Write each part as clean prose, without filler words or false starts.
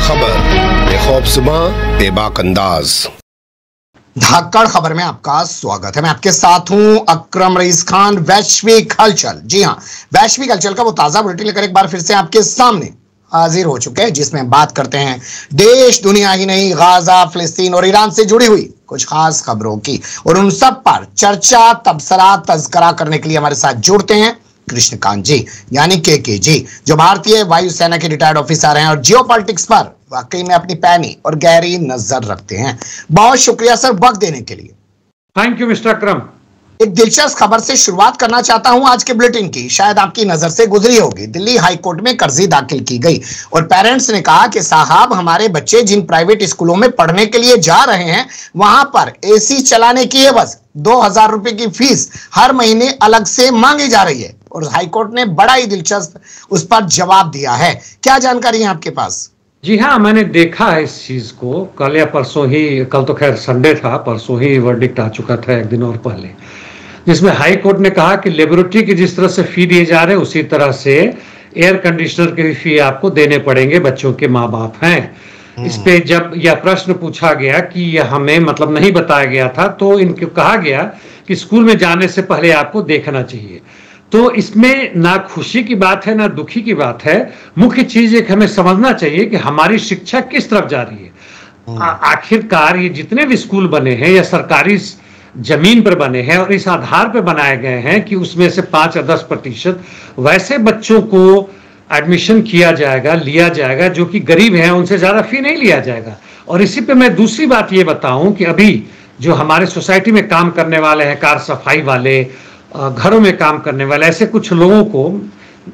खबर बेखौफसुमा बेबाक अंदाज। धाकड़ खबर में आपका स्वागत है। मैं आपके साथ हूं अकरम रईस खान। वैश्विक हलचल, जी हां, वैश्विक हलचल का वो ताजा बुलेटिन लेकर एक बार फिर से आपके सामने हाजिर हो चुके हैं, जिसमें बात करते हैं देश दुनिया ही नहीं, गाजा, फिलिस्तीन और ईरान से जुड़ी हुई कुछ खास खबरों की। और उन सब पर चर्चा, तबसरा, तज़किरा करने के लिए हमारे साथ जुड़ते हैं कृष्णकांत जी, यानी के जी, जो भारतीय वायुसेना के रिटायर्ड ऑफिसर हैं और जियो पॉलिटिक्स पर वाकई में अपनी पैनी और गहरी नजर रखते हैं। बहुत शुक्रिया सर वक्त देने के लिए। थैंक यू मिस्टर अकरम। एक दिलचस्प खबर से शुरुआत करना चाहता हूं आज के बुलेटिन की, शायद आपकी नजर से गुजरी होगी। दिल्ली हाई कोर्ट में कर्जी दाखिल की गई और पेरेंट्स ने कहा कि साहब, हमारे बच्चे जिन प्राइवेट स्कूलों में पढ़ने के लिए जा रहे हैं वहां पर एसी चलाने की एवज 2000 रुपए की फीस हर महीने अलग से मांगी जा रही है। और हाईकोर्ट ने बड़ा ही दिलचस्प उस पर जवाब दिया है। क्या जानकारी है आपके पास? जी हाँ, मैंने देखा है इस चीज को। कल या परसों ही, कल तो खैर संडे था, परसों ही वर्डिक्ट आ चुका था, एक दिन और पहले, जिसमें हाई कोर्ट ने कहा कि लेबोरेटरी की जिस तरह से फी दिए जा रहे हैं उसी तरह से एयर कंडीशनर की भी फी आपको देने पड़ेंगे, बच्चों के माँ बाप हैं। इस पे जब यह प्रश्न पूछा गया कि यह हमें मतलब नहीं बताया गया था, तो इनको कहा गया कि स्कूल में जाने से पहले आपको देखना चाहिए। तो इसमें ना खुशी की बात है ना दुखी की बात है। मुख्य चीज एक हमें समझना चाहिए कि हमारी शिक्षा किस तरफ जा रही है। आखिरकार ये जितने भी स्कूल बने हैं या सरकारी जमीन पर बने हैं और इस आधार पर बनाए गए हैं कि उसमें से 5 या 10% वैसे बच्चों को एडमिशन किया जाएगा, लिया जाएगा जो कि गरीब हैं, उनसे ज्यादा फी नहीं लिया जाएगा। और इसी पे मैं दूसरी बात ये बताऊं कि अभी जो हमारे सोसाइटी में काम करने वाले हैं, कार सफाई वाले, घरों में काम करने वाले, ऐसे कुछ लोगों को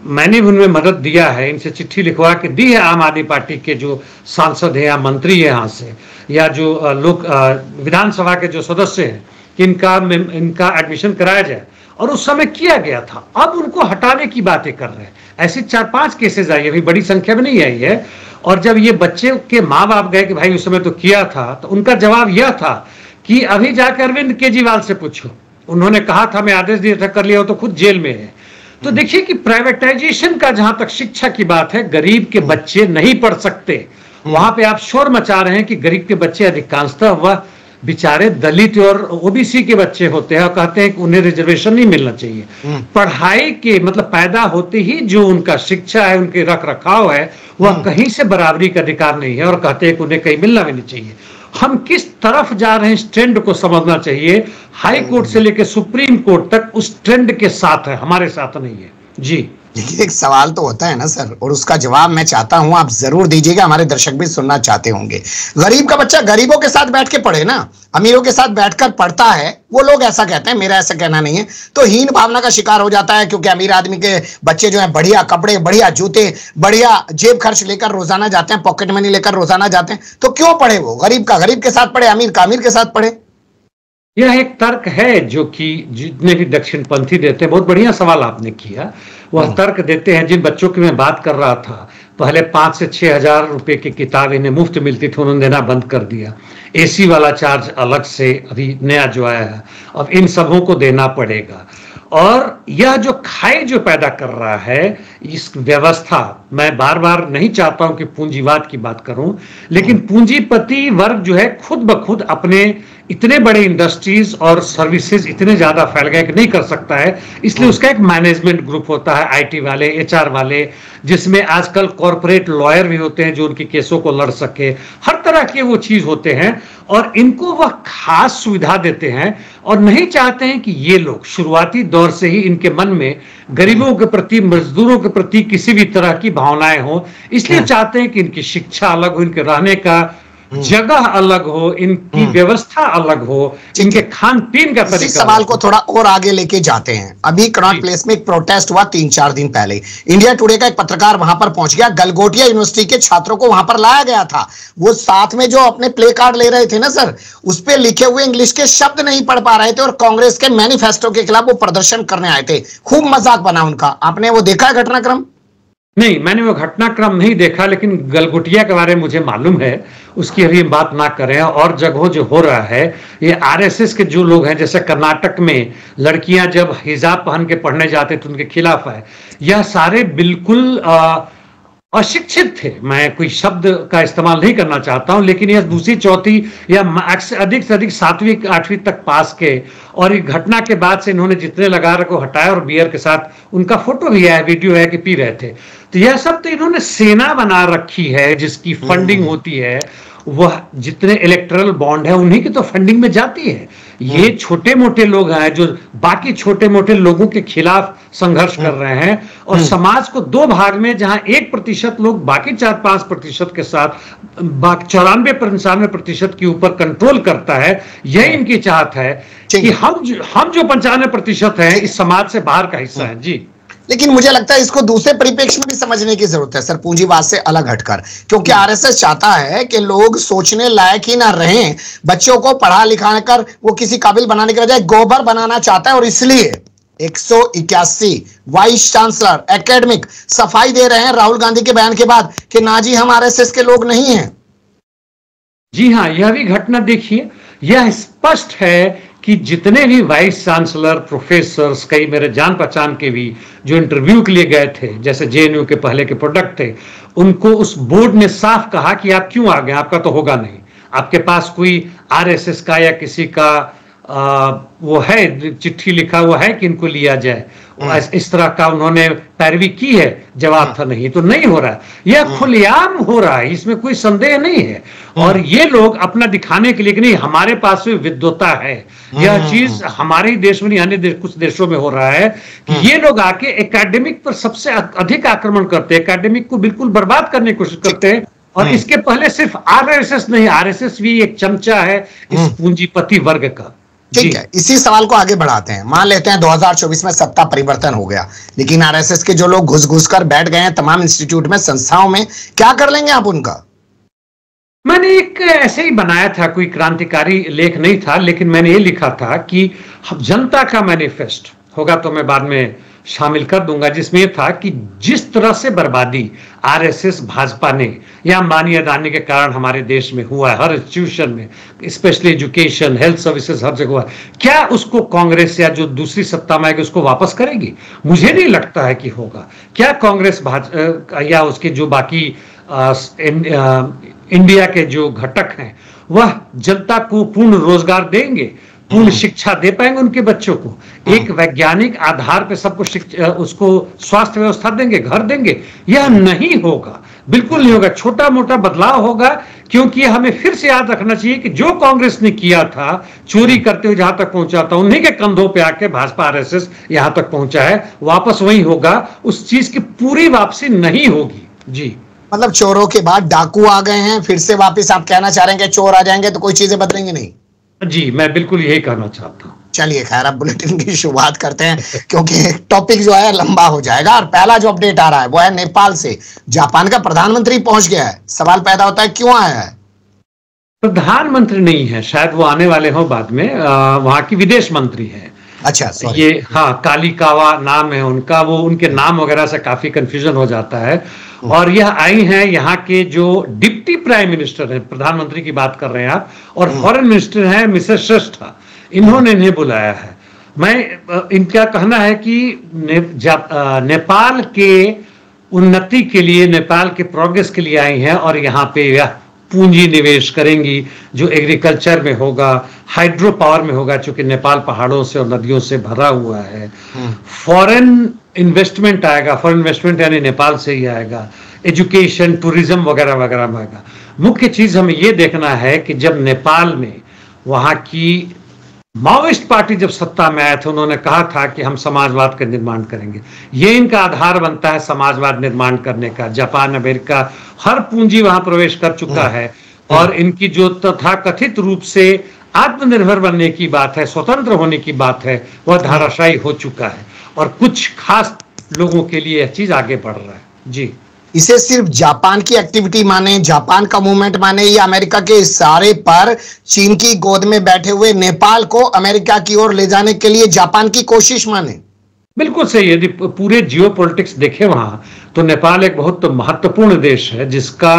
मैंने भी उनमें मदद दिया है, इनसे चिट्ठी लिखवा के दी है आम आदमी पार्टी के जो सांसद है या मंत्री है यहाँ से, या जो लोग विधानसभा के जो सदस्य हैं, कि इनका एडमिशन कराया जाए। और उस समय किया गया था, अब उनको हटाने की बातें कर रहे हैं। ऐसे 4-5 केसेस आई, अभी बड़ी संख्या में नहीं आई है। और जब ये बच्चे के माँ बाप गए कि भाई उस समय तो किया था, तो उनका जवाब यह था कि अभी जाकर अरविंद केजरीवाल से पूछो, उन्होंने कहा था, मैं आदेश दिया था, कर लिया हो, तो खुद जेल में है। तो देखिए कि प्राइवेटाइजेशन का जहां तक शिक्षा की बात है, गरीब के बच्चे नहीं पढ़ सकते। वहां पे आप शोर मचा रहे हैं कि गरीब के बच्चे अधिकांशतः वह बेचारे दलित और ओबीसी के बच्चे होते हैं और कहते हैं कि उन्हें रिजर्वेशन नहीं मिलना चाहिए। पढ़ाई के मतलब पैदा होते ही जो उनका शिक्षा है, उनके रख रखाव है, वह कहीं से बराबरी का अधिकार नहीं है और कहते हैं कि उन्हें कहीं मिलना भी नहीं चाहिए। हम किस तरफ जा रहे हैं इस ट्रेंड को समझना चाहिए। हाई कोर्ट से लेकर सुप्रीम कोर्ट तक उस ट्रेंड के साथ है, हमारे साथ नहीं है। जी लेकिन एक सवाल तो होता है ना सर, और उसका जवाब मैं चाहता हूं आप जरूर दीजिएगा, हमारे दर्शक भी सुनना चाहते होंगे। गरीब का बच्चा गरीबों के साथ बैठ के पढ़े ना, अमीरों के साथ बैठकर पढ़ता है, वो लोग ऐसा कहते हैं, मेरा ऐसा कहना नहीं है, तो हीन भावना का शिकार हो जाता है। क्योंकि अमीर आदमी के बच्चे जो है बढ़िया कपड़े, बढ़िया जूते, बढ़िया जेब खर्च लेकर रोजाना जाते हैं, पॉकेट मनी लेकर रोजाना जाते हैं, तो क्यों पढ़े वो? गरीब का गरीब के साथ पढ़े, अमीर का अमीर के साथ पढ़े। यह एक तर्क है जो कि जितने भी दक्षिणपंथी देते हैं। बहुत बढ़िया सवाल आपने किया। वह तर्क देते हैं, जिन बच्चों की मैं बात कर रहा था, पहले 5 से 6 हजार रुपए की किताब इन्हें मुफ्त मिलती थी, उन्होंने देना बंद कर दिया। एसी वाला चार्ज अलग से अभी नया जो आया है, अब इन सबों को देना पड़ेगा। और यह जो खाई जो पैदा कर रहा है, इस व्यवस्था, मैं बार बार नहीं चाहता हूं कि पूंजीवाद की बात करूं, लेकिन पूंजीपति वर्ग जो है खुद ब खुद अपने इतने बड़े इंडस्ट्रीज और सर्विसेज इतने ज्यादा फैल गए कि नहीं कर सकता है। इसलिए उसका एक मैनेजमेंट ग्रुप होता है, आईटी वाले, एचआर वाले, जिसमें आजकल कॉर्पोरेट लॉयर भी होते हैं जो उनके केसों को लड़ सके। हर तरह के वो चीज होते हैं और इनको वह खास सुविधा देते हैं और नहीं चाहते हैं कि ये लोग शुरुआती दौर से ही इनके मन में गरीबों के प्रति, मजदूरों के प्रति किसी भी तरह की भावनाएं हो। इसलिए चाहते हैं कि इनकी शिक्षा अलग हो, इनके रहने का जगह अलग हो, इनकी व्यवस्था अलग हो, इनके खान पीन का तरीका। इस सवाल को थोड़ा और आगे लेके जाते हैं। अभी कनॉट प्लेस में एक प्रोटेस्ट हुआ 3-4 दिन पहले। इंडिया टुडे का एक पत्रकार वहां पर पहुंच गया, गलगोटिया यूनिवर्सिटी के छात्रों को वहां पर लाया गया था। वो साथ में जो अपने प्ले कार्ड ले रहे थे ना सर, उस पर लिखे हुए इंग्लिश के शब्द नहीं पढ़ पा रहे थे और कांग्रेस के मैनिफेस्टो के खिलाफ वो प्रदर्शन करने आए थे। खूब मजाक बना उनका। आपने वो देखा है घटनाक्रम? नहीं, मैंने वो घटनाक्रम नहीं देखा, लेकिन गलगोटिया के बारे में मुझे मालूम है। उसकी अभी बात ना करें। और जगहों जो हो रहा है, ये आरएसएस के जो लोग हैं, जैसे कर्नाटक में लड़कियां जब हिजाब पहन के पढ़ने जाते तो उनके खिलाफ है। यह सारे बिल्कुल अशिक्षित थे। मैं कोई शब्द का इस्तेमाल नहीं करना चाहता हूं, लेकिन यह दूसरी चौथी या अधिक से अधिक 7वीं 8वीं तक पास के, और इस घटना के बाद से इन्होंने जितने लगा को हटाया, और बियर के साथ उनका फोटो भी है, वीडियो है कि पी रहे थे। तो यह सब तो इन्होंने सेना बना रखी है जिसकी फंडिंग होती है, वह जितने इलेक्टोरल बॉन्ड है उन्हीं की तो फंडिंग में जाती है। ये छोटे मोटे लोग हैं जो बाकी छोटे मोटे लोगों के खिलाफ संघर्ष कर रहे हैं, और समाज को दो भाग में, जहां 1% लोग बाकी 4-5% के साथ 94-95% के ऊपर कंट्रोल करता है। यही इनकी चाहत है कि हम जो 95% हैं इस समाज से बाहर का हिस्सा है। जी, लेकिन मुझे लगता है इसको दूसरे परिप्रेक्ष्य में भी समझने की जरूरत है सर, पूंजीवाद से अलग हटकर, क्योंकि आरएसएस चाहता है कि लोग सोचने लायक ही ना रहें, बच्चों को पढ़ा लिखा कर वो किसी काबिल बनाने के बजाय गोबर बनाना चाहता है, और इसलिए 181 वाइस चांसलर एकेडमिक सफाई दे रहे हैं राहुल गांधी के बयान के बाद कि ना जी हम आरएसएस के लोग नहीं हैं। जी हां, यह भी घटना देखिए, यह स्पष्ट है कि जितने भी वाइस चांसलर, प्रोफेसर्स, कई मेरे जान पहचान के भी जो इंटरव्यू के लिए गए थे, जैसे जेएनयू के पहले के प्रोडक्ट थे, उनको उस बोर्ड ने साफ कहा कि आप क्यों आ गए, आपका तो होगा नहीं, आपके पास कोई आरएसएस का या किसी का वो है, चिट्ठी लिखा हुआ है कि इनको लिया जाए, इस तरह का उन्होंने पैरवी की है। जवाब था नहीं, तो नहीं हो रहा है, यह खुलेआम हो रहा है, इसमें कोई संदेह नहीं है। और ये लोग अपना दिखाने के लिए कि नहीं हमारे पास भी विद्वता है, यह चीज हमारे ही देश में नहीं, अन्य कुछ देशों में हो रहा है कि ये लोग आके एकेडमिक पर सबसे अधिक आक्रमण करते हैं, एकेडमिक को बिल्कुल बर्बाद करने की कोशिश करते हैं। और इसके पहले सिर्फ आरएसएस नहीं, आरएसएस भी एक चमचा है इस पूंजीपति वर्ग का। ठीक है, इसी सवाल को आगे बढ़ाते हैं। मान लेते हैं 2024 में सत्ता परिवर्तन हो गया, लेकिन आरएसएस के जो लोग घुस घुस कर बैठ गए हैं तमाम इंस्टीट्यूट में, संस्थाओं में, क्या कर लेंगे आप उनका? मैंने एक ऐसे ही बनाया था, कोई क्रांतिकारी लेख नहीं था, लेकिन मैंने ये लिखा था कि जनता का मैनिफेस्ट होगा तो मैं बाद में शामिल कर दूंगा, जिसमें यह था कि जिस तरह से बर्बादी आरएसएस भाजपा ने या अंबानी अडानी के कारण हमारे देश में हुआ है, हर इंस्टीट्यूशन में, स्पेशली एजुकेशन, हेल्थ सर्विसेज, हर जगह हुआ, क्या उसको कांग्रेस या जो दूसरी सत्ता में आएगी उसको वापस करेगी? मुझे नहीं लगता है कि होगा। क्या कांग्रेस या उसके जो बाकी इंडिया के जो घटक हैं वह जनता को पूर्ण रोजगार देंगे, पूर्ण शिक्षा दे पाएंगे उनके बच्चों को, एक वैज्ञानिक आधार पे सबको उसको स्वास्थ्य व्यवस्था देंगे, घर देंगे? यह नहीं होगा, बिल्कुल नहीं होगा। छोटा मोटा बदलाव होगा, क्योंकि हमें फिर से याद रखना चाहिए कि जो कांग्रेस ने किया था, चोरी करते हुए जहां तक पहुंचा था, उन्हीं के कंधों पे आके भाजपा आरएसएस यहां तक पहुंचा है, वापस वही होगा, उस चीज की पूरी वापसी नहीं होगी। जी, मतलब चोरों के बाद डाकू आ गए हैं, फिर से वापस आप कहना चाह रहे हैं कि चोर आ जाएंगे तो कोई चीजें बदलेंगे नहीं? जी, मैं बिल्कुल यही कहना चाहता हूं। चलिए खैर, अब बुलेटिन की शुरुआत करते हैं, क्योंकि टॉपिक जो है लंबा हो जाएगा। और पहला जो अपडेट आ रहा है वो है नेपाल से, जापान का प्रधानमंत्री पहुंच गया है। सवाल पैदा होता है क्यों आया है? प्रधानमंत्री नहीं है, शायद वो आने वाले हो बाद में, वहां की विदेश मंत्री है। अच्छा, ये हाँ, कालिकावा नाम है उनका, वो उनके नाम वगैरह से काफी कंफ्यूजन हो जाता है। और यह आई हैं यहाँ के जो डिप्टी प्राइम मिनिस्टर हैं, प्रधानमंत्री की बात कर रहे हैं आप, और फॉरेन मिनिस्टर हैं मिसेस श्रेष्ठा, इन्होंने इन्हें बुलाया है। मैं इनका कहना है कि नेपाल के उन्नति के लिए, नेपाल के प्रोग्रेस के लिए आई हैं, और यहाँ पे यह पूंजी निवेश करेंगी जो एग्रीकल्चर में होगा, हाइड्रो पावर में होगा, चूंकि नेपाल पहाड़ों से और नदियों से भरा हुआ है। फॉरेन इन्वेस्टमेंट आएगा, फॉरेन इन्वेस्टमेंट यानी नेपाल से ही आएगा, एजुकेशन, टूरिज्म वगैरह वगैरह में आएगा। मुख्य चीज हमें यह देखना है कि जब नेपाल में वहां की माओइस्ट पार्टी जब सत्ता में आए थे, उन्होंने कहा था कि हम समाजवाद का निर्माण करेंगे। ये इनका आधार बनता है समाजवाद निर्माण करने का। जापान, अमेरिका, हर पूंजी वहां प्रवेश कर चुका है, और इनकी जो तथाकथित रूप से आत्मनिर्भर बनने की बात है, स्वतंत्र होने की बात है, वह धाराशायी हो चुका है, और कुछ खास लोगों के लिए यह चीज आगे बढ़ रहा है। जी, इसे सिर्फ जापान की एक्टिविटी माने, जापान का मूवमेंट माने, या अमेरिका के इशारे पर चीन की गोद में बैठे हुए नेपाल को अमेरिका की ओर ले जाने के लिए जापान की कोशिश माने? बिल्कुल सही। यदि पूरे जियो पॉलिटिक्स देखें वहां, तो नेपाल एक बहुत महत्वपूर्ण देश है जिसका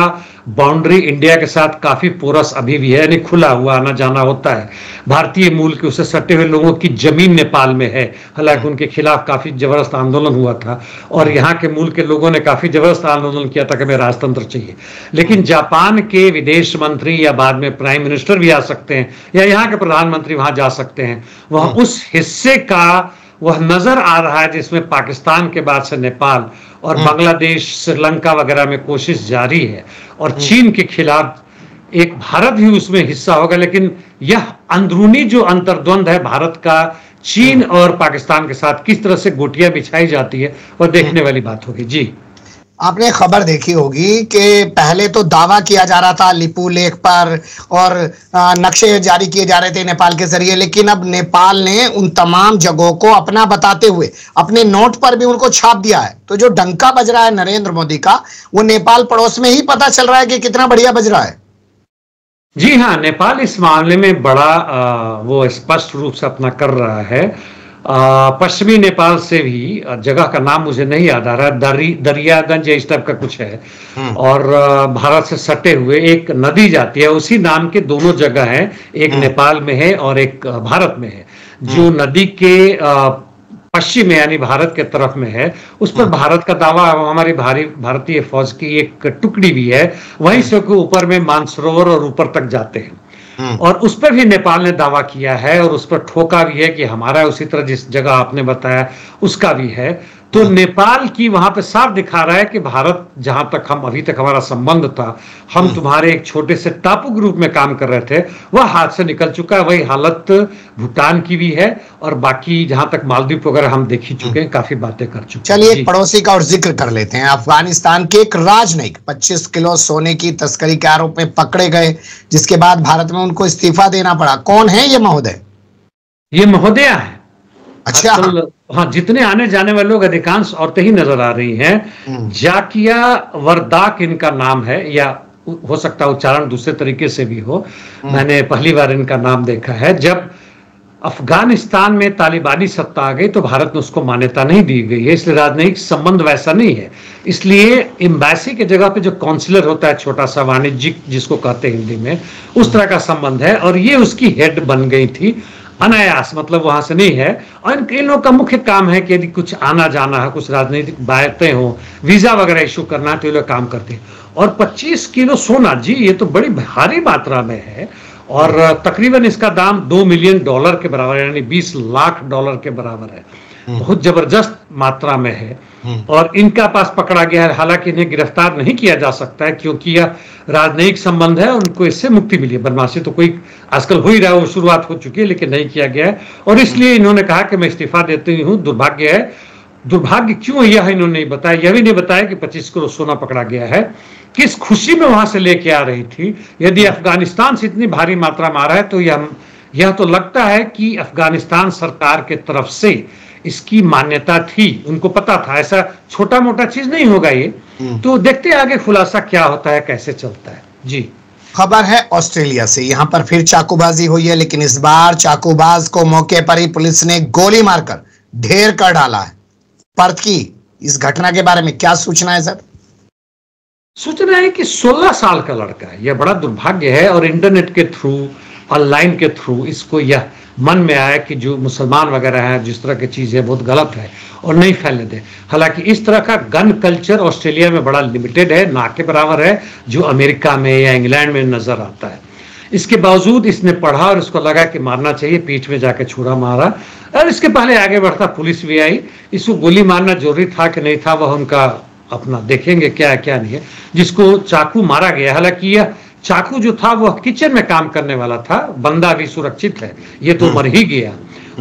बाउंड्री इंडिया के साथ काफी पोरस अभी भी है, यानी खुला हुआ आना जाना होता है। भारतीय मूल के उसे सटे हुए लोगों की जमीन नेपाल में है, हालांकि उनके खिलाफ काफी जबरदस्त आंदोलन हुआ था और यहाँ के मूल के लोगों ने काफी जबरदस्त आंदोलन किया था कि हमें राजतंत्र चाहिए। लेकिन जापान के विदेश मंत्री या बाद में प्राइम मिनिस्टर भी आ सकते हैं, या यहाँ के प्रधानमंत्री वहां जा सकते हैं। वह उस हिस्से का वह नजर आ रहा है जिसमें पाकिस्तान के बाद से नेपाल और बांग्लादेश, श्रीलंका वगैरह में कोशिश जारी है, और चीन के खिलाफ एक भारत भी उसमें हिस्सा होगा। लेकिन यह अंदरूनी जो अंतर्द्वंद है भारत का चीन और पाकिस्तान के साथ, किस तरह से गोटियां बिछाई जाती है, वह देखने वाली बात होगी। जी, आपने खबर देखी होगी कि पहले तो दावा किया जा रहा था लिपू लेक पर और नक्शे जारी किए जा रहे थे नेपाल के जरिए, लेकिन अब नेपाल ने उन तमाम जगहों को अपना बताते हुए अपने नोट पर भी उनको छाप दिया है। तो जो डंका बज रहा है नरेंद्र मोदी का, वो नेपाल पड़ोस में ही पता चल रहा है कि कितना बढ़िया बज रहा है। जी हाँ, नेपाल इस मामले में बड़ा वो स्पष्ट रूप से अपना कर रहा है। पश्चिमी नेपाल से भी, जगह का नाम मुझे नहीं याद आ रहा, दरियागंज इस टाइप का कुछ है, और भारत से सटे हुए एक नदी जाती है, उसी नाम के दोनों जगह हैं, एक नेपाल में है और एक भारत में है। जो नदी के पश्चिम में यानी भारत के तरफ में है, उस पर भारत का दावा, हमारी भारतीय फौज की एक टुकड़ी भी है, वहीं से ऊपर में मानसरोवर और ऊपर तक जाते हैं, और उस पर भी नेपाल ने दावा किया है और उस पर ठोका भी है कि हमारा, उसी तरह जिस जगह आपने बताया उसका भी है। तो नेपाल की वहां पे साफ दिखा रहा है कि भारत, जहां तक हम अभी तक हमारा संबंध था, हम तुम्हारे एक छोटे से टापू के रूप में काम कर रहे थे, वह हाथ से निकल चुका है। वही हालत भूटान की भी है, और बाकी जहां तक मालदीव वगैरह हम देख ही चुके हैं, काफी बातें कर चुके हैं। चलिए एक पड़ोसी का और जिक्र कर लेते हैं। अफगानिस्तान के एक राजनयिक 25 किलो सोने की तस्करी के आरोप में पकड़े गए, जिसके बाद भारत में उनको इस्तीफा देना पड़ा। कौन है ये महोदय? ये महोदया है। अच्छा, हाँ, जितने आने जाने वाले लोग अधिकांश औरतें ही नजर आ रही हैं। जाकिया वरदाक इनका नाम है, या हो सकता है उच्चारण दूसरे तरीके से भी हो, मैंने पहली बार इनका नाम देखा है। जब अफगानिस्तान में तालिबानी सत्ता आ गई तो भारत में उसको मान्यता नहीं दी गई है, इसलिए राजनयिक संबंध वैसा नहीं है। इसलिए एम्बेसी के जगह पे जो काउंसिलर होता है, छोटा सा वाणिज्यिक जिसको कहते हैं हिंदी में, उस तरह का संबंध है, और ये उसकी हेड बन गई थी अनायास, मतलब वहां से नहीं है। और इन लोगों का मुख्य काम है कि यदि कुछ आना जाना है, कुछ राजनीतिक बातें हो, वीजा वगैरह इशू करना है, तो ये लोग काम करते हैं। और 25 किलो सोना, जी ये तो बड़ी भारी मात्रा में है, और तकरीबन इसका दाम $2 मिलियन के बराबर, यानी $20 लाख के बराबर है। बहुत जबरदस्त मात्रा में है, और इनका पास पकड़ा गया है। हालांकि इन्हें गिरफ्तार नहीं किया जा सकता है क्योंकि यह राजनयिक संबंध है, उनको इससे मुक्ति मिली है। बदमाशी तो कोई आजकल हो ही रहा है, वो शुरुआत हो चुकी है, लेकिन नहीं किया गया है, और इसलिए इन्होंने कहा कि मैं इस्तीफा देती हूँ। दुर्भाग्य है। दुर्भाग्य क्यों, यह इन्होंने नहीं बताया। यह भी नहीं बताया कि 25 किलो सोना पकड़ा गया है, किस खुशी में वहां से लेके आ रही थी। यदि अफगानिस्तान से इतनी भारी मात्रा में आ रहा है तो यह तो लगता है कि अफगानिस्तान सरकार के तरफ से इसकी मान्यता थी, उनको पता था, ऐसा छोटा मोटा चीज नहीं होगा ये। तो देखते हैं आगे खुलासा क्या होता है, कैसे चलता है। जी, खबर है ऑस्ट्रेलिया से। यहां पर फिर चाकूबाजी हुई है, लेकिन इस बार चाकूबाज को मौके पर ही पुलिस ने गोली मारकर ढेर कर डाला है। पर्थ की इस घटना के बारे में क्या सूचना है सर? सूचना है कि 16 साल का लड़का है। यह बड़ा दुर्भाग्य है, और इंटरनेट के थ्रू, ऑनलाइन के थ्रू इसको यह मन में आया कि जो मुसलमान वगैरह हैं, जिस तरह की चीज़ है बहुत गलत है और नहीं फैलने दे। हालांकि इस तरह का गन कल्चर ऑस्ट्रेलिया में बड़ा लिमिटेड है, ना के बराबर है जो अमेरिका में या इंग्लैंड में नजर आता है। इसके बावजूद इसने पढ़ा और इसको लगा कि मारना चाहिए, पीठ में जाके छुरा मारा, और इसके पहले आगे बढ़ता पुलिस भी आई। इसको गोली मारना जरूरी था कि नहीं था, वह उनका अपना देखेंगे क्या है क्या नहीं है। जिसको चाकू मारा गया, हालांकि यह चाकू जो था वह किचन में काम करने वाला था, बंदा भी सुरक्षित है, ये तो मर ही गया।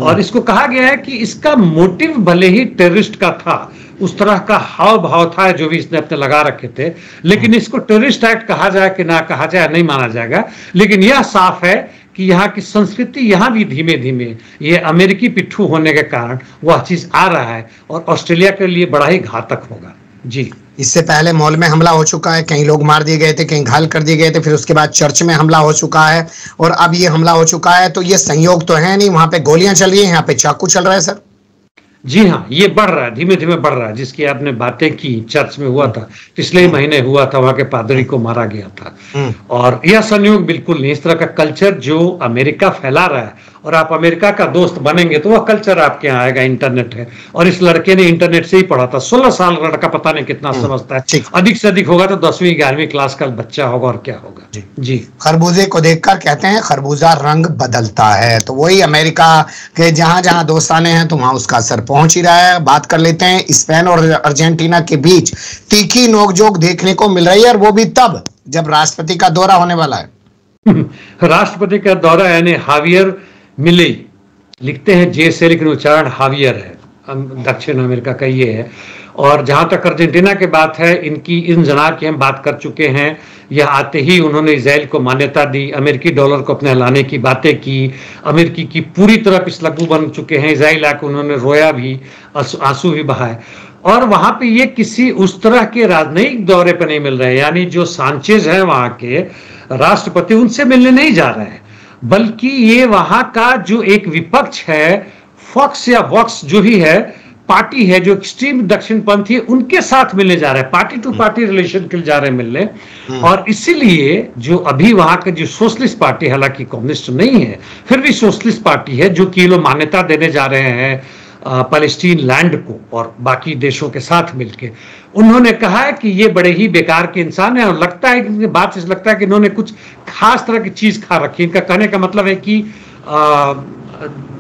और इसको कहा गया है कि इसका मोटिव भले ही टेररिस्ट का था, उस तरह का हाव भाव था जो भी इसने अपने लगा रखे थे, लेकिन इसको टेररिस्ट एक्ट कहा जाए कि ना कहा जाए नहीं माना जाएगा। लेकिन यह साफ है कि यहाँ की संस्कृति यहाँ भी धीमे धीमे ये अमेरिकी पिट्ठू होने के कारण वह चीज आ रहा है, और ऑस्ट्रेलिया के लिए बड़ा ही घातक होगा। जी, इससे पहले मॉल में हमला हो चुका है, कई लोग मार दिए गए थे, कहीं घायल कर दिए गए थे, फिर उसके बाद चर्च में हमला हो चुका है, और अब ये हमला हो चुका है। तो ये संयोग तो है नहीं, वहां पे गोलियां चल रही है, यहाँ पे चाकू चल रहा है सर। जी हाँ, ये बढ़ रहा है, धीमे धीमे बढ़ रहा है। जिसकी आपने बातें की, चर्च में हुआ था, पिछले ही महीने हुआ था, वहां के पादरी को मारा गया था। और यह संयोग बिल्कुल नहीं, इस तरह का कल्चर जो अमेरिका फैला रहा है, और आप अमेरिका का दोस्त बनेंगे तो वह कल्चर आपके यहाँ आएगा। इंटरनेट है, और इस लड़के ने इंटरनेट से ही पढ़ा था। 16 साल लड़का, पता नहीं कितना समझता है, अधिक से अधिक होगा तो 10वीं 11वीं क्लास का बच्चा होगा, और क्या होगा। जी, खरबूजे को देखकर कहते हैं खरबूजा रंग बदलता है, तो वही अमेरिका के जहां जहां दोस्ताने हैं तो वहां उसका असर पहुंच ही रहा है। बात कर लेते हैं स्पेन और अर्जेंटीना के बीच तीखी नोकझोंक देखने को मिल रही है, और वो भी तब जब राष्ट्रपति का दौरा होने वाला है। राष्ट्रपति का दौरा, यानी हावियर मिलेई, लिखते हैं जे से लेकिन उच्चारण हावियर है, दक्षिण अमेरिका का ये है। और जहां तक अर्जेंटीना की बात है, इनकी इन जनाब की हम बात कर चुके हैं। यह आते ही उन्होंने इजराइल को मान्यता दी, अमेरिकी डॉलर को अपने लाने की बातें की, अमेरिकी की पूरी तरह पिछलग्गू बन चुके हैं। इजराइल आकर उन्होंने रोया भी, आंसू भी बहाए। और वहां पे ये किसी उस तरह के राजनयिक दौरे पर नहीं मिल रहे, यानी जो सांचेज हैं वहां के राष्ट्रपति, उनसे मिलने नहीं जा रहे हैं, बल्कि ये वहां का जो एक विपक्ष है, फॉक्स या वॉक्स जो ही है, पार्टी है जो एक्सट्रीम दक्षिणपंथी है, उनके साथ मिलने जा रहे हैं, पार्टी टू पार्टी रिलेशन के लिए जा रहे हैं मिलने। और इसीलिए जो अभी वहां के जो सोशलिस्ट पार्टी, हालांकि कम्युनिस्ट नहीं है, फिर भी सोशलिस्ट पार्टी है, जो कि लोग मान्यता देने जा रहे हैं पैलेस्टीन लैंड को, और बाकी देशों के साथ मिलकर उन्होंने कहा है कि ये बड़े ही बेकार के इंसान है। और लगता है कि बात से लगता है कि इन्होंने कुछ खास तरह की चीज खा रखी। इनका कहने का मतलब है कि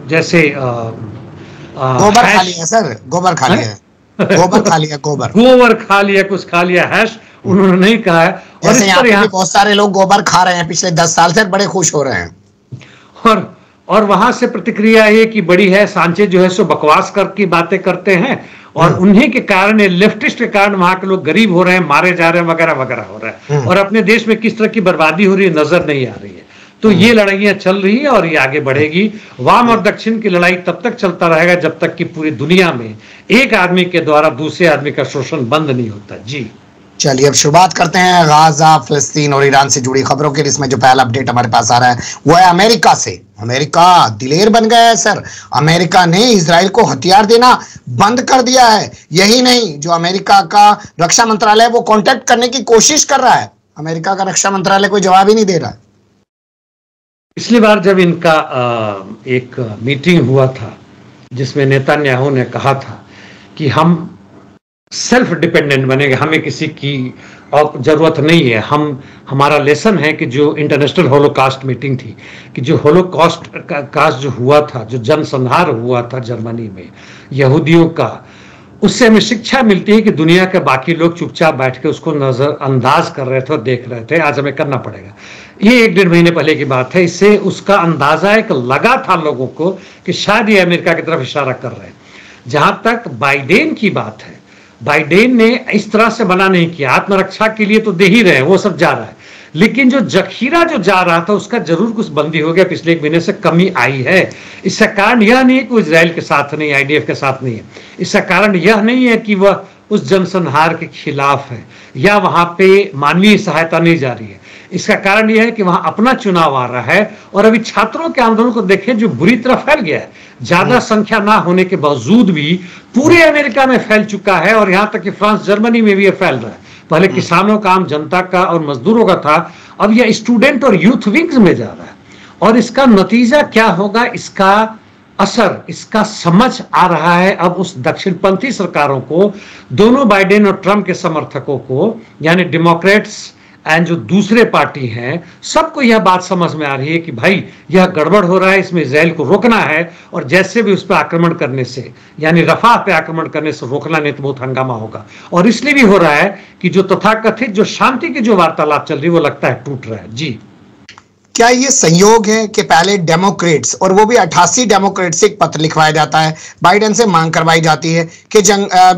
जैसे गोबर खा लिया सर, गोबर खा लिया, गोबर खा लिया, गोबर खा लिया, कुछ खा लिया, हैश उन्होंने नहीं कहा है। और इस पर यहाँ बहुत सारे लोग गोबर खा रहे हैं पिछले 10 साल से, बड़े खुश हो रहे हैं। और वहां से प्रतिक्रिया ये की बड़ी है, सांचे जो है सो बकवास करके बातें करते हैं, और उन्हीं के कारण, लेफ्टिस्ट के कारण वहां के लोग गरीब हो रहे हैं, मारे जा रहे हैं, वगैरह वगैरह हो रहा है। और अपने देश में किस तरह की बर्बादी हो रही है नजर नहीं आ रही है। तो ये लड़ाइयां चल रही है और ये आगे बढ़ेगी। वाम और दक्षिण की लड़ाई तब तक चलता रहेगा जब तक कि पूरी दुनिया में एक आदमी के द्वारा दूसरे आदमी का शोषण बंद नहीं होता। जी चलिए अब शुरुआत करते हैं गाजा, फिलिस्तीन और ईरान से जुड़ी खबरों के, जिसमें जो पहला अपडेट हमारे पास आ रहा है वो है अमेरिका से। अमेरिका दिलेर बन गया है सर। अमेरिका ने इजराइल को हथियार देना बंद कर दिया है। यही नहीं, जो अमेरिका का रक्षा मंत्रालय वो कांटेक्ट करने की कोशिश कर रहा है, अमेरिका का रक्षा मंत्रालय कोई जवाब ही नहीं दे रहा है। पिछली बार जब इनका एक मीटिंग हुआ था जिसमें नेतन्याहू ने कहा था कि हम सेल्फ डिपेंडेंट बनेंगे, हमें किसी की जरूरत नहीं है, हमारा लेसन है कि जो इंटरनेशनल होलोकास्ट मीटिंग थी, कि जो होलोकास्ट जो हुआ था, जो जनसंहार हुआ था जर्मनी में यहूदियों का, उससे हमें शिक्षा मिलती है कि दुनिया के बाकी लोग चुपचाप बैठ के उसको नजरअंदाज कर रहे थे और देख रहे थे। आज हमें करना पड़ेगा। ये 1-1.5 महीने पहले की बात है। इससे उसका अंदाजा एक लगा था लोगों को कि शायद ये अमेरिका की तरफ इशारा कर रहे हैं। जहां तक बाइडेन की बात है, बाइडेन ने इस तरह से मना नहीं किया, आत्मरक्षा के लिए तो दे ही रहे हैं, वो सब जा रहा है, लेकिन जो जखीरा जो जा रहा था उसका जरूर कुछ बंदी हो गया। पिछले 1 महीने से कमी आई है। इसका कारण यह नहीं है कि वो इजराइल के साथ नहीं, IDF के साथ नहीं है। इसका कारण यह नहीं है कि वह उस जनसंहार के खिलाफ है या वहां पे मानवीय सहायता नहीं जा रही है। इसका कारण यह है कि वहां अपना चुनाव आ रहा है, और अभी छात्रों के आंदोलन को देखें जो बुरी तरह फैल गया है, ज्यादा संख्या ना होने के बावजूद भी पूरे अमेरिका में फैल चुका है, और यहां तक कि फ्रांस, जर्मनी में भी यह फैल रहा है। पहले किसानों का, आम जनता का और मजदूरों का था, अब यह स्टूडेंट और यूथ विंग्स में जा रहा है। और इसका नतीजा क्या होगा, इसका असर, इसका समझ आ रहा है अब उस दक्षिणपंथी सरकारों को, दोनों बाइडेन और ट्रंप के समर्थकों को, यानी डेमोक्रेट्स एंड जो दूसरे पार्टी हैं, सबको यह बात समझ में आ रही है कि भाई यह गड़बड़ हो रहा है, इसमें इजराइल को रोकना है, और जैसे भी उस पर आक्रमण करने से, यानी रफाह पे आक्रमण करने से रोकना, नहीं तो बहुत हंगामा होगा। और इसलिए भी हो रहा है कि जो तथाकथित जो शांति की जो वार्तालाप चल रही है वो लगता है टूट रहा है। जी क्या ये संयोग है कि पहले डेमोक्रेट्स, और वो भी 88 डेमोक्रेट्स से एक पत्र लिखवाया जाता है, बाइडेन से मांग करवाई जाती है कि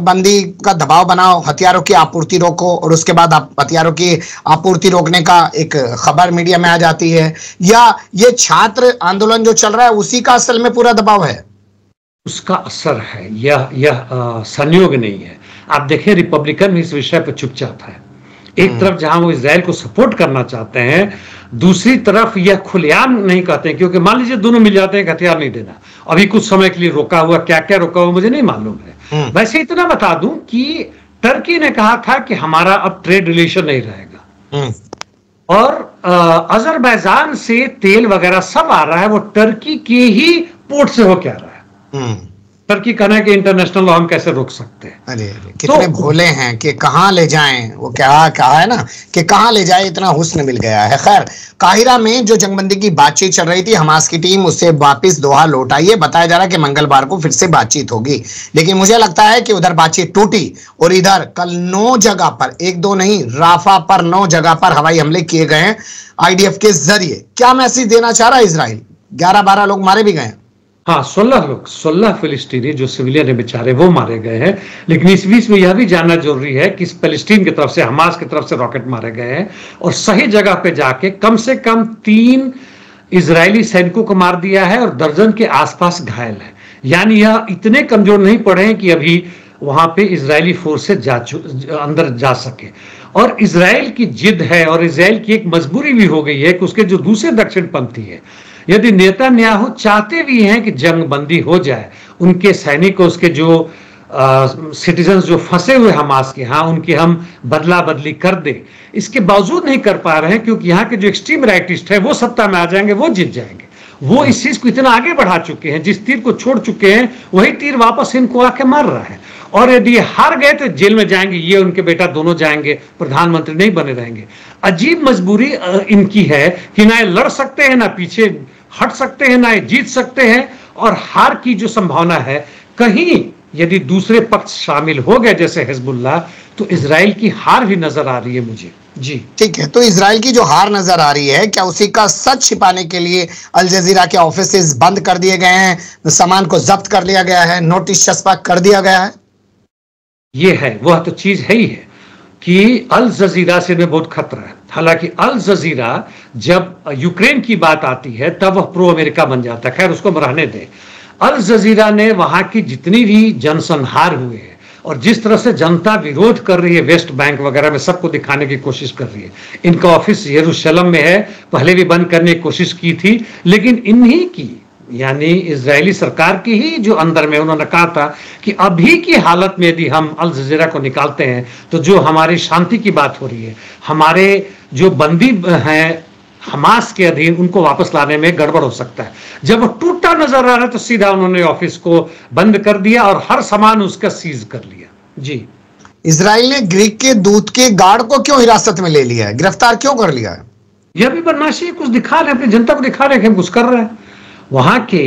बंदी का दबाव बनाओ, हथियारों की आपूर्ति रोको, और उसके बाद हथियारों की आपूर्ति रोकने का एक खबर मीडिया में आ जाती है, या ये छात्र आंदोलन जो चल रहा है उसी का असल में पूरा दबाव है? उसका असर है, यह संयोग नहीं है। आप देखें रिपब्लिकन इस विषय पर चुपचाप है। एक तरफ जहां वो इजराइल को सपोर्ट करना चाहते हैं, दूसरी तरफ यह खुलेआम नहीं कहते हैं, क्योंकि मान लीजिए दोनों मिल जाते हैं कि हथियार नहीं देना, अभी कुछ समय के लिए रोका हुआ, क्या क्या रोका हुआ मुझे नहीं मालूम है। वैसे इतना बता दूं कि टर्की ने कहा था कि हमारा अब ट्रेड रिलेशन नहीं रहेगा, और अजरबैजान से तेल वगैरह सब आ रहा है, वो टर्की के ही पोर्ट से होके आ रहा है। टर्की कहना है कि इंटरनेशनल लॉ हम कैसे रोक सकते हैं। अरे कितने तो भोले हैं कि कहां ले जाएं, वो क्या कहा है ना कि कहां ले जाए, इतना हुस्न मिल गया है। खैर, काहिरा में जो जंगबंदी की बातचीत चल रही थी, हमास की टीम उससे वापस दोहा लौट आई है। बताया जा रहा है कि मंगलवार को फिर से बातचीत होगी, लेकिन मुझे लगता है कि उधर बातचीत टूटी और इधर कल 9 जगह पर, 1-2 नहीं, राफा पर 9 जगह पर हवाई हमले किए गए हैं IDF के जरिए। क्या मैसेज देना चाह रहा है इजराइल? 11-12 लोग मारे भी गए। हाँ, 16 फिलिस्तीनी जो सिविलियन है बेचारे, वो मारे गए हैं। लेकिन इस बीच में यह भी जानना जरूरी है कि फिलिस्तीन की तरफ से, हमास की तरफ से रॉकेट मारे गए हैं और सही जगह पे जाके कम से कम 3 इजरायली सैनिकों को मार दिया है और दर्जन के आसपास घायल है। यानी यह इतने कमजोर नहीं पड़े हैं कि अभी वहां पे इजरायली फोर्सेज अंदर जा सके। और इजराइल की जिद है और इजराइल की एक मजबूरी भी हो गई है कि उसके जो दूसरे दक्षिणपंथी है, यदि नेतन्याहू चाहते भी हैं कि जंग बंदी हो जाए, उनके सैनिक, उसके जो सिटीजन्स जो फंसे हुए हमास के, हाँ, उनकी हम बदला बदली कर दे, इसके बावजूद नहीं कर पा रहे हैं क्योंकि यहाँ के जो एक्सट्रीम राइटिस्ट है वो सत्ता में आ जाएंगे, वो जीत जाएंगे। वो इस चीज को इतना आगे बढ़ा चुके हैं, जिस तीर को छोड़ चुके हैं वही तीर वापस इनको आके मार रहा है। और यदि ये हार गए तो जेल में जाएंगे, ये उनके बेटा दोनों जाएंगे, प्रधानमंत्री नहीं बने रहेंगे। अजीब मजबूरी इनकी है कि ना ये लड़ सकते हैं, ना पीछे हट सकते हैं, ना ये जीत सकते हैं। और हार की जो संभावना है, कहीं यदि दूसरे पक्ष शामिल हो गए जैसे हिजबुल्लाह, तो इजराइल की हार भी नजर आ रही है मुझे। जी ठीक है, तो इजराइल की जो हार नजर आ रही है, क्या उसी का सच छिपाने के लिए अल जजीरा के ऑफिसेज बंद कर दिए गए हैं, सामान को जब्त कर लिया गया है, नोटिस चस्पा कर दिया गया है? ये है, वह तो चीज है ही है कि अल जजीरा से में बहुत खतरा है। हालांकि अल जजीरा जब यूक्रेन की बात आती है तब वह प्रो अमेरिका बन जाता है। खैर, उसको रहने दें। अल जजीरा ने वहां की जितनी भी जनसंहार हुए हैं और जिस तरह से जनता विरोध कर रही है, वेस्ट बैंक वगैरह में सबको दिखाने की कोशिश कर रही है। इनका ऑफिस यरूशलेम में है, पहले भी बंद करने की कोशिश की थी, लेकिन इन्हीं की, यानी इजरायली सरकार की ही जो अंदर में, उन्होंने कहा था कि अभी की हालत में यदि हम अल जजीरा को निकालते हैं तो जो हमारी शांति की बात हो रही है, हमारे जो बंदी हैं हमास के अधीन, उनको वापस लाने में गड़बड़ हो सकता है। जब वो टूटा नजर आ रहा है तो सीधा उन्होंने ऑफिस को बंद कर दिया और हर सामान उसका सीज कर लिया। जी, इजराइल ने ग्रीक के दूत के गार्ड को क्यों हिरासत में ले लिया है, गिरफ्तार क्यों कर लिया है? यह भी बदमाशी, कुछ दिखा रहे, अपनी जनता को दिखा रहे हैं कुछ कर रहे हैं। वहां के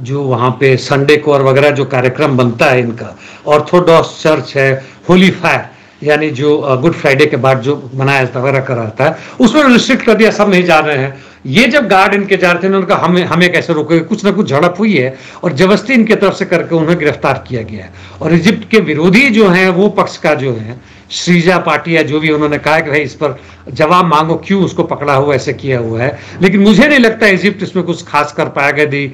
जो वहां पे संडे को और वगैरह जो कार्यक्रम बनता है इनका, ऑर्थोडॉक्स चर्च है, होली फायर यानी जो गुड फ्राइडे के बाद जो मनाया वगैरह कर रहा था, उसमें रिस्ट्रिक्ट कर दिया, सब नहीं जा रहे हैं। ये जब गार्ड इनके जा रहे थे, उन्होंने कहा हमें कैसे रोकेंगे, कुछ ना कुछ झड़प हुई है और जबरदस्ती इनके तरफ से करके उन्हें गिरफ्तार किया गया है। और इजिप्ट के विरोधी जो हैं, वो पक्ष का जो है श्रीजा पाटिया जो भी, उन्होंने कहा कि भाई इस पर जवाब मांगो, क्यों उसको पकड़ा हुआ, ऐसे किया हुआ है। लेकिन मुझे नहीं लगता इजिप्ट इसमें कुछ खास कर पाएगा यदि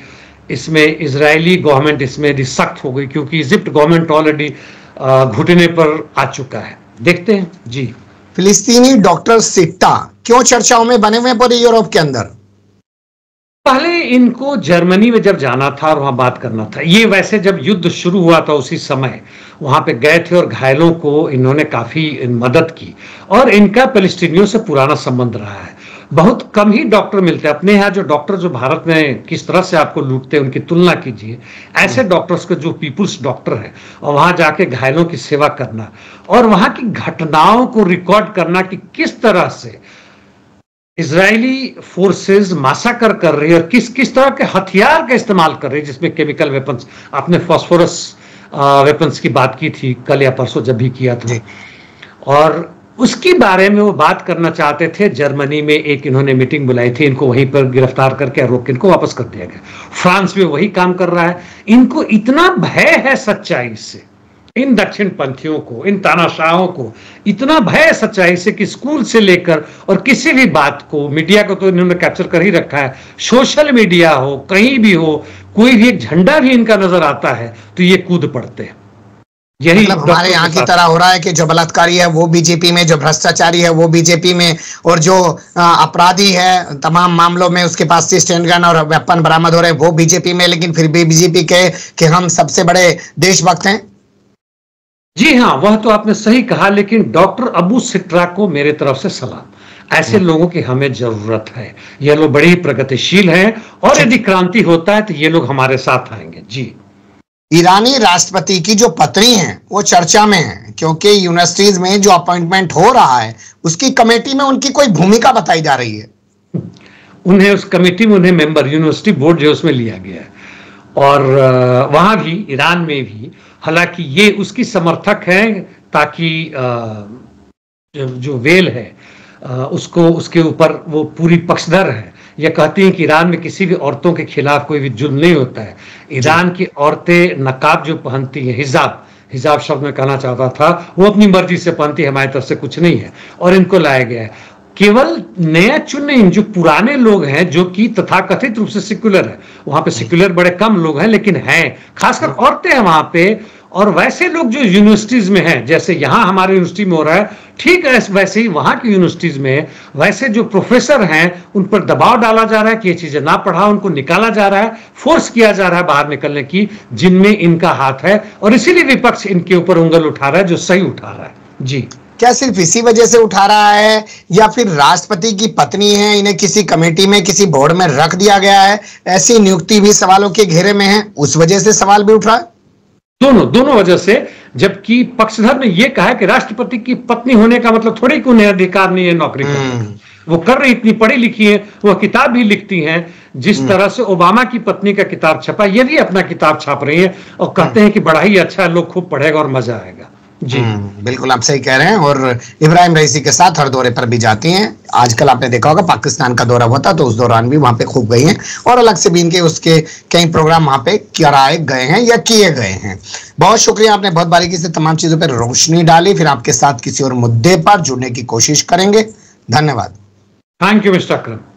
इसमें इजरायली गवर्नमेंट इसमें यदि सख्त हो गई, क्योंकि इजिप्ट गवर्नमेंट ऑलरेडी घुटने पर आ चुका है। देखते हैं। जी, फिलिस्तीनी डॉक्टर सिट्टा क्यों चर्चाओं में बने हुए पूरे यूरोप के अंदर? पहले इनको जर्मनी में जब जाना था और वहां बात करना था, ये वैसे जब युद्ध शुरू हुआ था उसी समय वहां पे गए थे और घायलों को इन्होंने काफी मदद की। और इनका फिलिस्तीनियों से पुराना संबंध रहा है। बहुत कम ही डॉक्टर मिलते हैं अपने यहाँ, जो डॉक्टर जो भारत में किस तरह से आपको लूटते हैं उनकी तुलना कीजिए। ऐसे डॉक्टर्स के जो पीपुल्स डॉक्टर हैं, और वहां जाके घायलों की सेवा करना और वहां की घटनाओं को रिकॉर्ड करना कि किस तरह से इजरायली फोर्सेस मासाकर कर रही है और किस किस तरह के हथियार का इस्तेमाल कर रही है, जिसमें केमिकल वेपन्स, आपने फास्फोरस वेपन्स की बात की थी कल या परसों जब भी किया था, और उसके बारे में वो बात करना चाहते थे। जर्मनी में एक इन्होंने मीटिंग बुलाई थी, इनको वहीं पर गिरफ्तार करके रोक के इनको वापस कर दिया गया। फ्रांस में वही काम कर रहा है। इनको इतना भय है सच्चाई से, इन दक्षिण पंथियों को, इन तानाशाहों को इतना भय है सच्चाई से कि स्कूल से लेकर और किसी भी बात को, मीडिया को तो इन्होंने कैप्चर कर ही रखा है। सोशल मीडिया हो, कहीं भी हो, कोई भी एक झंडा भी इनका नजर आता है तो ये कूद पड़ते हैं। यही मतलब हमारे यहाँ की तरह हो रहा है कि जो बलात्कारी है वो बीजेपी में, जो भ्रष्टाचारी है वो बीजेपी में, और जो अपराधी है तमाम मामलों में उसके पास से स्टैंड गन और वेपन बरामद हो रहे हैं वो बीजेपी में, लेकिन फिर भी बीजेपी के कि हम सबसे बड़े देशभक्त हैं। जी हाँ, वह तो आपने सही कहा, लेकिन डॉक्टर अबू सिट्रा को मेरे तरफ से सलाम। ऐसे लोगों की हमें जरूरत है। ये लोग बड़ी प्रगतिशील हैं और यदि क्रांति होता है तो ये लोग हमारे साथ आएंगे। जी। ईरानी राष्ट्रपति की जो पत्नी है वो चर्चा में है, क्योंकि यूनिवर्सिटीज में जो अपॉइंटमेंट हो रहा है उसकी कमेटी में उनकी कोई भूमिका बताई जा रही है। उन्हें उस कमेटी में उन्हें मेंबर, यूनिवर्सिटी बोर्ड जो उसमें लिया गया है, और वहां भी ईरान में भी, हालांकि ये उसकी समर्थक हैं ताकि जो वेल है उसको, उसके ऊपर वो पूरी पक्षधर है। ये कहती हैं कि ईरान में किसी भी औरतों के खिलाफ कोई भी जुल्म नहीं होता है। ईरान की औरतें नकाब जो पहनती हैं, हिजाब शब्द में कहना चाहता था, वो अपनी मर्जी से पहनती है, हमारी तरफ से कुछ नहीं है, और इनको लाया गया है। केवल नया चुने जो पुराने लोग हैं जो कि तथाकथित रूप से सेक्युलर है, वहां पे सेक्युलर बड़े कम लोग हैं लेकिन हैं, खासकर औरतें हैं वहां पे, और वैसे लोग जो यूनिवर्सिटीज में हैं, जैसे यहाँ हमारे यूनिवर्सिटी में हो रहा है, ठीक है वैसे ही वहां की यूनिवर्सिटीज में वैसे जो प्रोफेसर हैं उन पर दबाव डाला जा रहा है कि ये चीजें ना पढ़ाओ, उनको निकाला जा रहा है, फोर्स किया जा रहा है बाहर निकलने की, जिनमें इनका हाथ है, और इसीलिए विपक्ष इनके ऊपर उंगल उठा रहा है, जो सही उठा रहा है। जी। क्या सिर्फ इसी वजह से उठा रहा है, या फिर राष्ट्रपति की पत्नी है, इन्हें किसी कमेटी में, किसी बोर्ड में रख दिया गया है, ऐसी नियुक्ति भी सवालों के घेरे में है, उस वजह से सवाल भी उठ रहा है? दोनों वजह से। जबकि पक्षधर ने यह कहा कि राष्ट्रपति की पत्नी होने का मतलब थोड़ी कि उन्हें अधिकार नहीं है नौकरी करने, वो कर रही, इतनी पढ़ी लिखी है, वह किताब भी लिखती हैं। जिस तरह से ओबामा की पत्नी का किताब छपा, ये भी अपना किताब छाप रही है और कहते हैं कि बड़ा ही अच्छा है, लोग खूब पढ़ेगा और मजा आएगा। जी बिल्कुल आप सही कह रहे हैं। और इब्राहिम रईसी के साथ हर दौरे पर भी जाती हैं। आजकल आपने देखा होगा पाकिस्तान का दौरा हुआ था तो उस दौरान भी वहां पे खूब गई हैं, और अलग से भी इनके उसके कई प्रोग्राम वहां पे कराए गए हैं या किए गए हैं। बहुत शुक्रिया, आपने बहुत बारीकी से तमाम चीजों पर रोशनी डाली। फिर आपके साथ किसी और मुद्दे पर जुड़ने की कोशिश करेंगे। धन्यवाद। Thank you mister Akram.